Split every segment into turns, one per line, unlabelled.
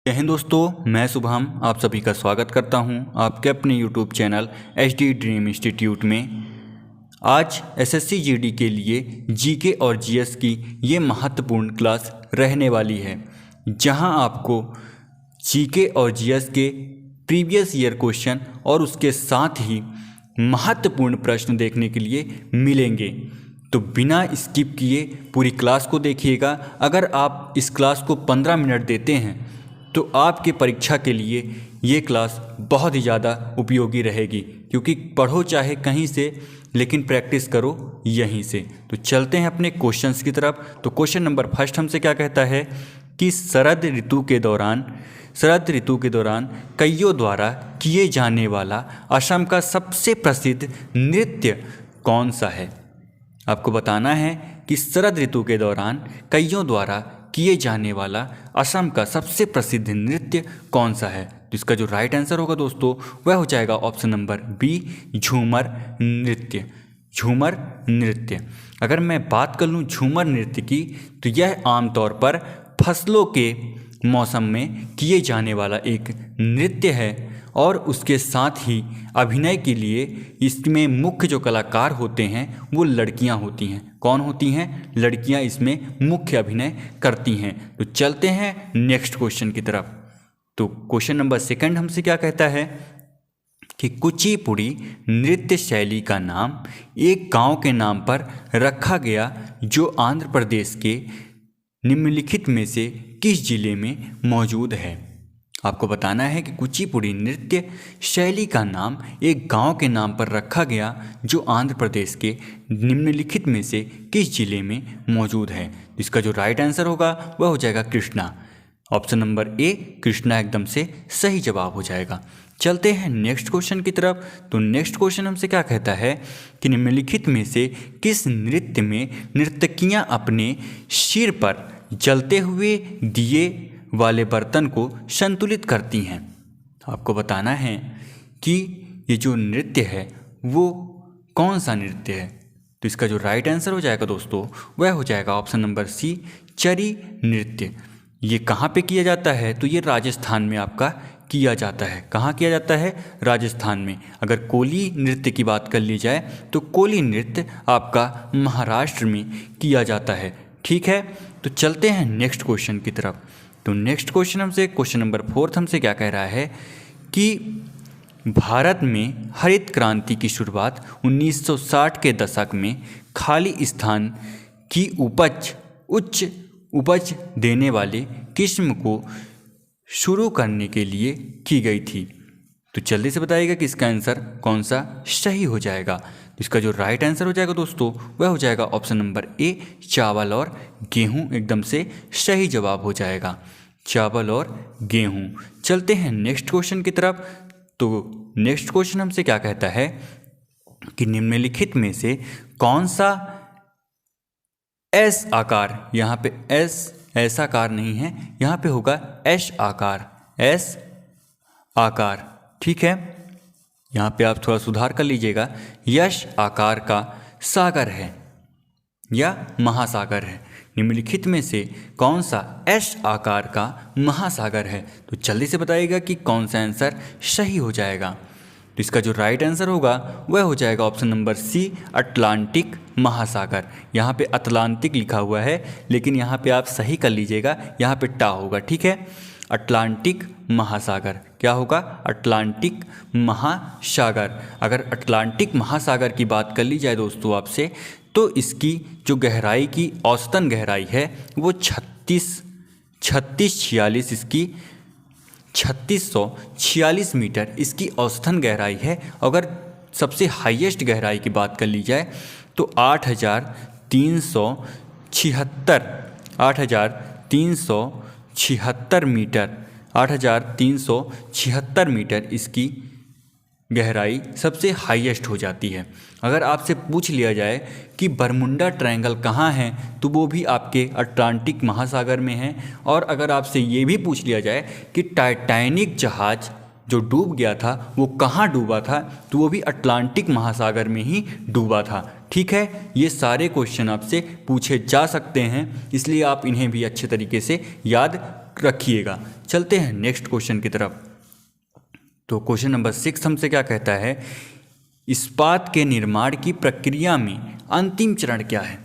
जय हिंद दोस्तों, मैं शुभम आप सभी का स्वागत करता हूं आपके अपने YouTube channel HD dream institute में। आज SSC GD के लिए जीके और जीएस की ये महत्वपूर्ण क्लास रहने वाली है, जहां आपको जीके और जीएस के प्रीवियस ईयर क्वेश्चन और उसके साथ ही महत्वपूर्ण प्रश्न देखने के लिए मिलेंगे। तो बिना स्किप किए पूरी क्लास को देखिएगा। अगर आप इस क्लास को 15 मिनट देते हैं तो आपके परीक्षा के लिए ये क्लास बहुत ही ज़्यादा उपयोगी रहेगी, क्योंकि पढ़ो चाहे कहीं से लेकिन प्रैक्टिस करो यहीं से। तो चलते हैं अपने क्वेश्चंस की तरफ। तो क्वेश्चन नंबर फर्स्ट हमसे क्या कहता है कि शरद ऋतु के दौरान कइयों द्वारा किए जाने वाला असम का सबसे प्रसिद्ध नृत्य कौन सा है। आपको बताना है कि शरद ऋतु के दौरान कइयों द्वारा किए जाने वाला असम का सबसे प्रसिद्ध नृत्य कौन सा है। तो इसका जो राइट आंसर होगा दोस्तों वह हो जाएगा ऑप्शन नंबर बी, झूमर नृत्य। झूमर नृत्य, अगर मैं बात कर लूँ झूमर नृत्य की, तो यह आमतौर पर फसलों के मौसम में किए जाने वाला एक नृत्य है और उसके साथ ही अभिनय के लिए इसमें मुख्य जो कलाकार होते हैं वो लड़कियां होती हैं। कौन होती हैं? लड़कियां इसमें मुख्य अभिनय करती हैं। तो चलते हैं नेक्स्ट क्वेश्चन की तरफ। तो क्वेश्चन नंबर सेकंड हमसे क्या कहता है कि कुचिपुड़ी नृत्य शैली का नाम एक गांव के नाम पर रखा गया जो आंध्र प्रदेश के निम्नलिखित में से किस जिले में मौजूद है। आपको बताना है कि कुचिपुड़ी नृत्य शैली का नाम एक गांव के नाम पर रखा गया जो आंध्र प्रदेश के निम्नलिखित में से किस जिले में मौजूद है। इसका जो राइट आंसर होगा वह हो जाएगा Krishna. Option number A Krishna एकदम से सही जवाब हो जाएगा। चलते हैं नेक्स्ट क्वेश्चन की तरफ। तो नेक्स्ट क्वेश्चन हमसे क्या कहता है कि निम्नलिखित में से किस नृत्य में नर्तकियां अपने सिर पर जलते हुए दिए वाले बर्तन को संतुलित करती हैं। आपको बताना है कि ये जो नृत्य है वो कौन सा नृत्य है। तो इसका जो राइट आंसर हो जाएगा दोस्तों वह हो जाएगा ऑप्शन नंबर सी, चरी नृत्य। ये कहाँ पे किया जाता है? तो ये राजस्थान में आपका किया जाता है। कहाँ किया जाता है? राजस्थान में। अगर कोली नृत्य की बात कर ली जाए तो कोली नृत्य आपका महाराष्ट्र में किया जाता है। ठीक है, तो चलते हैं नेक्स्ट क्वेश्चन की तरफ। तो नेक्स्ट क्वेश्चन हमसे क्वेश्चन नंबर 4 हमसे क्या कह रहा है कि भारत में हरित क्रांति की शुरुआत 1960 के दशक में खाली स्थान की उच्च उपज देने वाले किस्म को शुरू करने के लिए की गई थी। तो जल्दी से बताइएगा कि इसका आंसर कौन सा सही हो जाएगा। तो इसका जो राइट आंसर हो जाएगा दोस्तों वह हो जाएगा ऑप्शन नंबर ए, चावल और गेहूं एकदम से सही जवाब हो जाएगा। चावल और गेहूं। चलते हैं नेक्स्ट क्वेश्चन की तरफ। तो नेक्स्ट क्वेश्चन हमसे क्या कहता है कि निम्नलिखित में से कौन सा एस आकार, यहाँ पे एस ऐसा आकार नहीं है, यहाँ पे होगा एस आकार, एस आकार। ठीक है, यहाँ पे आप थोड़ा सुधार कर लीजिएगा। यश आकार का सागर है या महासागर है। निम्नलिखित में से कौन सा एस आकार का महासागर है। तो जल्दी से बताइएगा कि कौन सा आंसर सही हो जाएगा। तो इसका जो राइट आंसर होगा वह हो जाएगा ऑप्शन नंबर सी, अटलांटिक महासागर। यहाँ पे अटलांटिक लिखा हुआ है लेकिन यहाँ पे आप सही कर लीजिएगा, यहाँ पे टा होगा। ठीक है, अटलांटिक महासागर क्या होगा? अटलांटिक महासागर। अगर अटलांटिक महासागर की बात कर ली जाए दोस्तों आपसे, तो इसकी जो गहराई की औसतन गहराई है वो 3646 मीटर इसकी औसतन गहराई है। अगर सबसे हाईएस्ट गहराई की बात कर ली जाए तो 8,376 मीटर इसकी गहराई सबसे हाईएस्ट हो जाती है। अगर आपसे पूछ लिया जाए कि बरमुंडा ट्रायंगल कहाँ है तो वो भी आपके अटलांटिक महासागर में है। और अगर आपसे ये भी पूछ लिया जाए कि टाइटैनिक जहाज़ जो डूब गया था वो कहाँ डूबा था, तो वो भी अटलांटिक महासागर में ही डूबा था। ठीक है, ये सारे क्वेश्चन आपसे पूछे जा सकते हैं, इसलिए आप इन्हें भी अच्छे तरीके से याद रखिएगा। चलते हैं नेक्स्ट क्वेश्चन की तरफ। तो क्वेश्चन नंबर 6 हमसे क्या कहता है, इस्पात के निर्माण की प्रक्रिया में अंतिम चरण क्या है।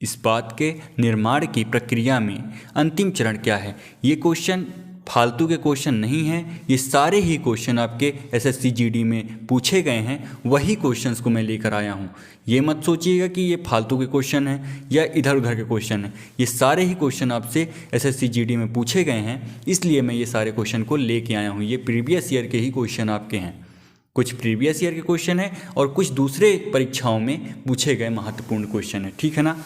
इस्पात के निर्माण की प्रक्रिया में अंतिम चरण क्या है। ये क्वेश्चन फालतू के क्वेश्चन नहीं हैं, ये सारे ही क्वेश्चन आपके एसएससी जीडी में पूछे गए हैं, वही क्वेश्चंस को मैं लेकर आया हूँ। ये मत सोचिएगा कि ये फालतू के क्वेश्चन हैं या इधर उधर के क्वेश्चन हैं, ये सारे ही क्वेश्चन आपसे एसएससी जीडी में पूछे गए हैं, इसलिए मैं ये सारे क्वेश्चन को लेके आया हूँ। ये प्रीवियस ईयर के ही क्वेश्चन आपके हैं, कुछ प्रीवियस ईयर के क्वेश्चन हैं और कुछ दूसरे परीक्षाओं में पूछे गए महत्वपूर्ण क्वेश्चन है, ठीक है ना।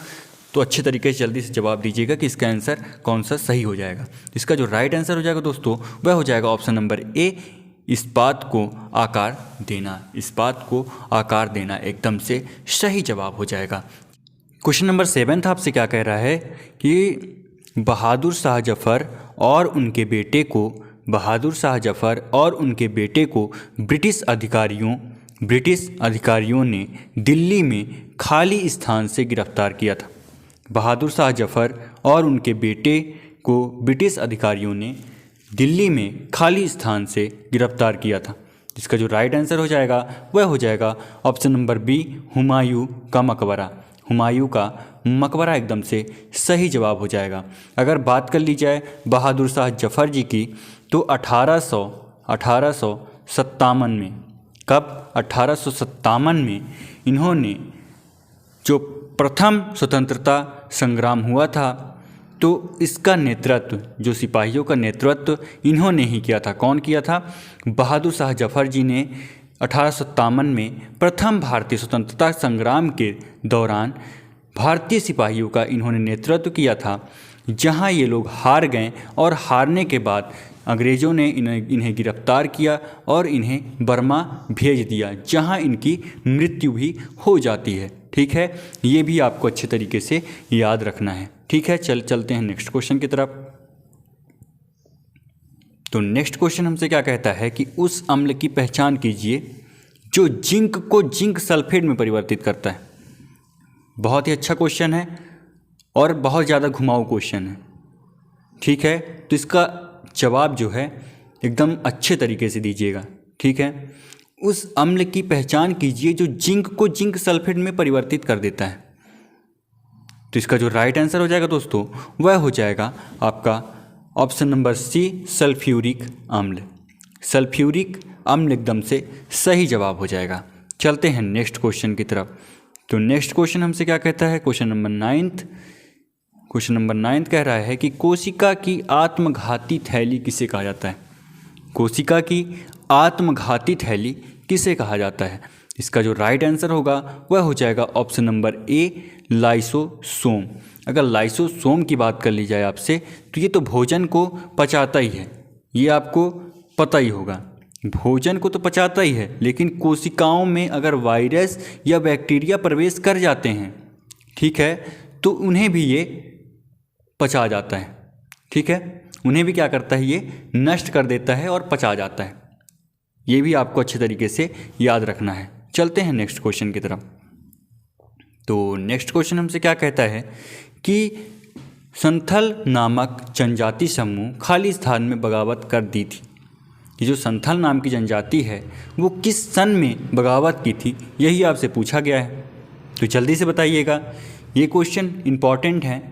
तो अच्छे तरीके से जल्दी से जवाब दीजिएगा कि इसका आंसर कौन सा सही हो जाएगा। इसका जो राइट आंसर हो जाएगा दोस्तों वह हो जाएगा ऑप्शन नंबर ए, इस्पात को आकार देना। इस्पात को आकार देना एकदम से सही जवाब हो जाएगा। क्वेश्चन नंबर 7 आपसे क्या कह रहा है कि बहादुर शाह जफ़र और उनके बेटे को ब्रिटिश अधिकारियों ने दिल्ली में खाली स्थान से गिरफ्तार किया था। बहादुर शाह जफ़र और उनके बेटे को ब्रिटिश अधिकारियों ने दिल्ली में खाली स्थान से गिरफ्तार किया था। इसका जो राइट आंसर हो जाएगा वह हो जाएगा ऑप्शन नंबर बी, हुमायूं का मकबरा। हुमायूं का मकबरा एकदम से सही जवाब हो जाएगा। अगर बात कर ली जाए बहादुर शाह जफ़र जी की तो 1857 में, कब 1857 में इन्होंने जो प्रथम स्वतंत्रता संग्राम हुआ था तो इसका नेतृत्व, जो सिपाहियों का नेतृत्व इन्होंने ही किया था। कौन किया था? बहादुर शाह जफ़र जी ने 1857 में प्रथम भारतीय स्वतंत्रता संग्राम के दौरान भारतीय सिपाहियों का इन्होंने नेतृत्व किया था, जहां ये लोग हार गए और हारने के बाद अंग्रेज़ों ने इन्हें गिरफ्तार किया और इन्हें बर्मा भेज दिया, जहां इनकी मृत्यु भी हो जाती है। ठीक है, ये भी आपको अच्छे तरीके से याद रखना है। ठीक है, चलते हैं नेक्स्ट क्वेश्चन की तरफ। तो नेक्स्ट क्वेश्चन हमसे क्या कहता है कि उस अम्ल की पहचान कीजिए जो जिंक को जिंक सल्फेट में परिवर्तित करता है। बहुत ही अच्छा क्वेश्चन है और बहुत ज़्यादा घुमाऊ क्वेश्चन है। ठीक है, तो इसका जवाब जो है एकदम अच्छे तरीके से दीजिएगा। ठीक है, उस अम्ल की पहचान कीजिए जो जिंक को जिंक सल्फेट में परिवर्तित कर देता है। तो इसका जो राइट आंसर हो जाएगा दोस्तों वह हो जाएगा आपका ऑप्शन नंबर सी, सल्फ्यूरिक अम्ल। सल्फ्यूरिक अम्ल एकदम से सही जवाब हो जाएगा। चलते हैं नेक्स्ट क्वेश्चन की तरफ। तो नेक्स्ट क्वेश्चन हमसे क्या कहता है, क्वेश्चन नंबर 9 कह रहा है कि कोशिका की आत्मघाती थैली किसे कहा जाता है। कोशिका की आत्मघाती थैली किसे कहा जाता है? इसका जो राइट आंसर होगा वह हो जाएगा ऑप्शन नंबर ए, लाइसोसोम। अगर लाइसोसोम की बात कर ली जाए आपसे तो ये तो भोजन को पचाता ही है, ये आपको पता ही होगा। भोजन को तो पचाता ही है, लेकिन कोशिकाओं में अगर वायरस या बैक्टीरिया प्रवेश कर जाते हैं, ठीक है, तो उन्हें भी ये पचा जाता है। ठीक है, उन्हें भी क्या करता है, ये नष्ट कर देता है और पचा जाता है। ये भी आपको अच्छे तरीके से याद रखना है। चलते हैं नेक्स्ट क्वेश्चन की तरफ। तो नेक्स्ट क्वेश्चन हमसे क्या कहता है कि संथल नामक जनजाति समूह खाली स्थान में बगावत कर दी थी। ये जो संथल नाम की जनजाति है वो किस सन में बगावत की थी, यही आपसे पूछा गया है। तो जल्दी से बताइएगा, ये क्वेश्चन इम्पॉर्टेंट है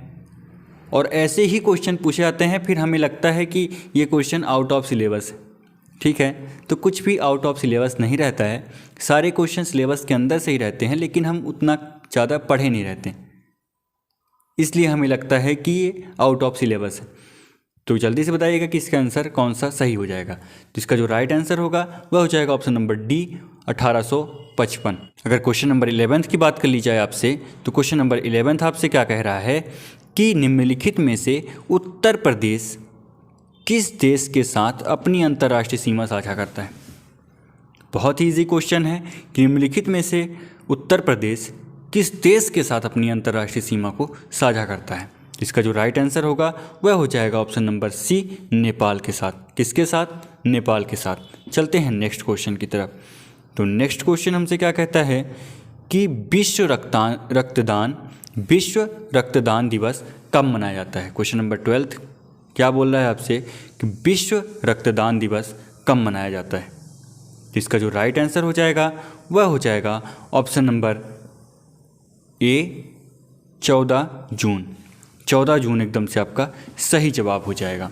और ऐसे ही क्वेश्चन पूछे जाते हैं, फिर हमें लगता है कि ये क्वेश्चन आउट ऑफ सिलेबस है। ठीक है, तो कुछ भी आउट ऑफ सिलेबस नहीं रहता है, सारे क्वेश्चन सिलेबस के अंदर से ही रहते हैं, लेकिन हम उतना ज़्यादा पढ़े नहीं रहते, इसलिए हमें लगता है कि ये आउट ऑफ सिलेबस है। तो जल्दी से बताइएगा कि इसका आंसर कौन सा सही हो जाएगा। तो इसका जो राइट आंसर होगा वह हो जाएगा ऑप्शन नंबर डी, 1855। अगर क्वेश्चन नंबर 11 की बात कर ली जाए आपसे, तो क्वेश्चन नंबर 11 आपसे क्या कह रहा है कि निम्नलिखित में से उत्तर प्रदेश किस देश के साथ अपनी अंतर्राष्ट्रीय सीमा साझा करता है। बहुत ही ईजी क्वेश्चन है कि निम्नलिखित में से उत्तर प्रदेश किस देश के साथ अपनी अंतर्राष्ट्रीय सीमा को साझा करता है। इसका जो राइट आंसर होगा वह हो जाएगा ऑप्शन नंबर सी, नेपाल के साथ। किसके साथ? नेपाल के साथ। चलते हैं नेक्स्ट क्वेश्चन की तरफ। तो नेक्स्ट क्वेश्चन हमसे क्या कहता है कि विश्व रक्तदान दिवस कब मनाया जाता है। क्वेश्चन नंबर 12 क्या बोल रहा है आपसे कि विश्व रक्तदान दिवस कब मनाया जाता है? इसका जो राइट आंसर हो जाएगा वह हो जाएगा ऑप्शन नंबर ए 14 जून। 14 जून एकदम से आपका सही जवाब हो जाएगा।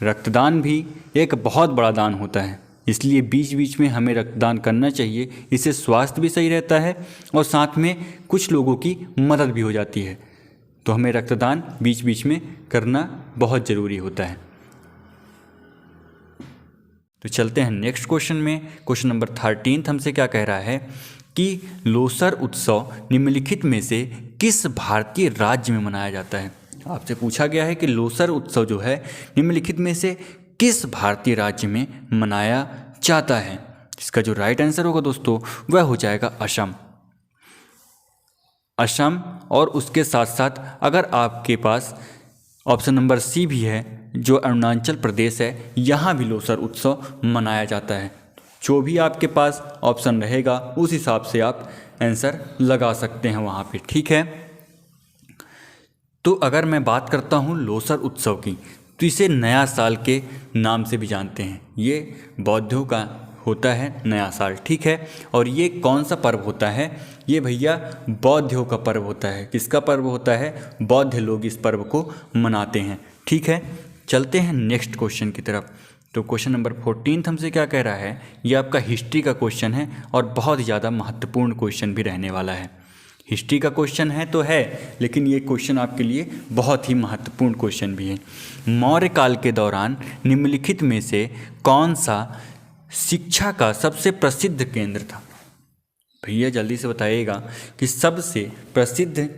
रक्तदान भी एक बहुत बड़ा दान होता है, इसलिए बीच बीच में हमें रक्तदान करना चाहिए। इससे स्वास्थ्य भी सही रहता है और साथ में कुछ लोगों की मदद भी हो जाती है। तो हमें रक्तदान बीच बीच में करना बहुत ज़रूरी होता है। तो चलते हैं नेक्स्ट क्वेश्चन में। क्वेश्चन नंबर 13 हमसे क्या कह रहा है कि लोसर उत्सव निम्नलिखित में से किस भारतीय राज्य में मनाया जाता है? आपसे पूछा गया है कि लोसर उत्सव जो है निम्नलिखित में से किस भारतीय राज्य में मनाया जाता है? इसका जो राइट आंसर होगा दोस्तों वह हो जाएगा असम। असम और उसके साथ साथ अगर आपके पास ऑप्शन नंबर सी भी है जो अरुणाचल प्रदेश है, यहाँ भी लोसर उत्सव मनाया जाता है। जो भी आपके पास ऑप्शन रहेगा उस हिसाब से आप आंसर लगा सकते हैं वहाँ पे, ठीक है। तो अगर मैं बात करता हूँ लोसर उत्सव की, तो इसे नया साल के नाम से भी जानते हैं। ये बौद्धों का होता है नया साल, ठीक है। और ये कौन सा पर्व होता है? ये भैया बौद्धों का पर्व होता है। किसका पर्व होता है? बौद्ध लोग इस पर्व को मनाते हैं, ठीक है। चलते हैं नेक्स्ट क्वेश्चन की तरफ। तो क्वेश्चन नंबर 14 हमसे क्या कह रहा है? ये आपका हिस्ट्री का क्वेश्चन है और बहुत ही ज़्यादा महत्वपूर्ण क्वेश्चन भी रहने वाला है। हिस्ट्री का क्वेश्चन है तो है, लेकिन ये क्वेश्चन आपके लिए बहुत ही महत्वपूर्ण क्वेश्चन भी है। मौर्य काल के दौरान निम्नलिखित में से कौन सा शिक्षा का सबसे प्रसिद्ध केंद्र था? भैया जल्दी से बताइएगा कि सबसे प्रसिद्ध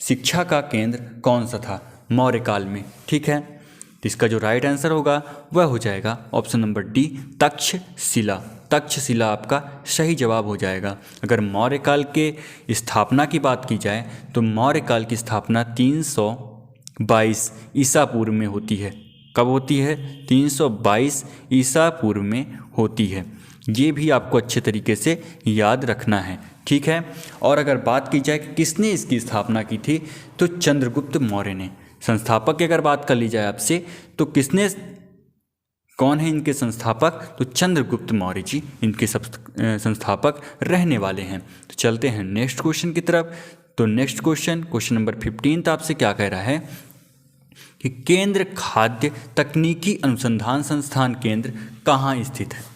शिक्षा का केंद्र कौन सा था मौर्य काल में, ठीक है। तो इसका जो राइट आंसर होगा वह हो जाएगा option number D Takshashila. Takshashila आपका सही जवाब हो जाएगा। अगर मौर्य काल के स्थापना की बात की जाए तो मौर्य काल की स्थापना 322 ईसा पूर्व में होती है। कब होती है? 322 ईसा पूर्व में होती है। ये भी आपको अच्छे तरीके से याद रखना है, ठीक है। और अगर बात की जाए कि किसने इसकी स्थापना की थी, तो चंद्रगुप्त मौर्य ने। संस्थापक की अगर बात कर ली जाए आपसे तो कौन है इनके संस्थापक? तो चंद्रगुप्त मौर्य जी इनके संस्थापक रहने वाले हैं। तो चलते हैं नेक्स्ट क्वेश्चन की तरफ। तो नेक्स्ट क्वेश्चन नंबर 15 आपसे क्या कह रहा है कि केंद्र खाद्य तकनीकी अनुसंधान संस्थान केंद्र कहाँ स्थित है?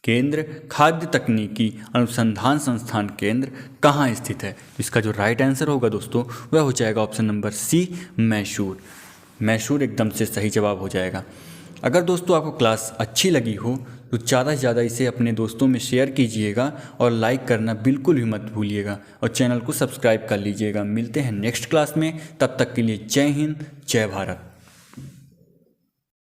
केंद्र खाद्य तकनीकी अनुसंधान संस्थान केंद्र कहाँ स्थित है? इसका जो राइट आंसर होगा दोस्तों वह हो जाएगा option number C Mysore. Mysore एकदम से सही जवाब हो जाएगा। अगर दोस्तों आपको क्लास अच्छी लगी हो तो ज़्यादा से ज़्यादा इसे अपने दोस्तों में शेयर कीजिएगा और लाइक करना बिल्कुल भी मत भूलिएगा और चैनल को सब्सक्राइब कर लीजिएगा। मिलते हैं नेक्स्ट क्लास में, तब तक के लिए जय हिंद, जय भारत।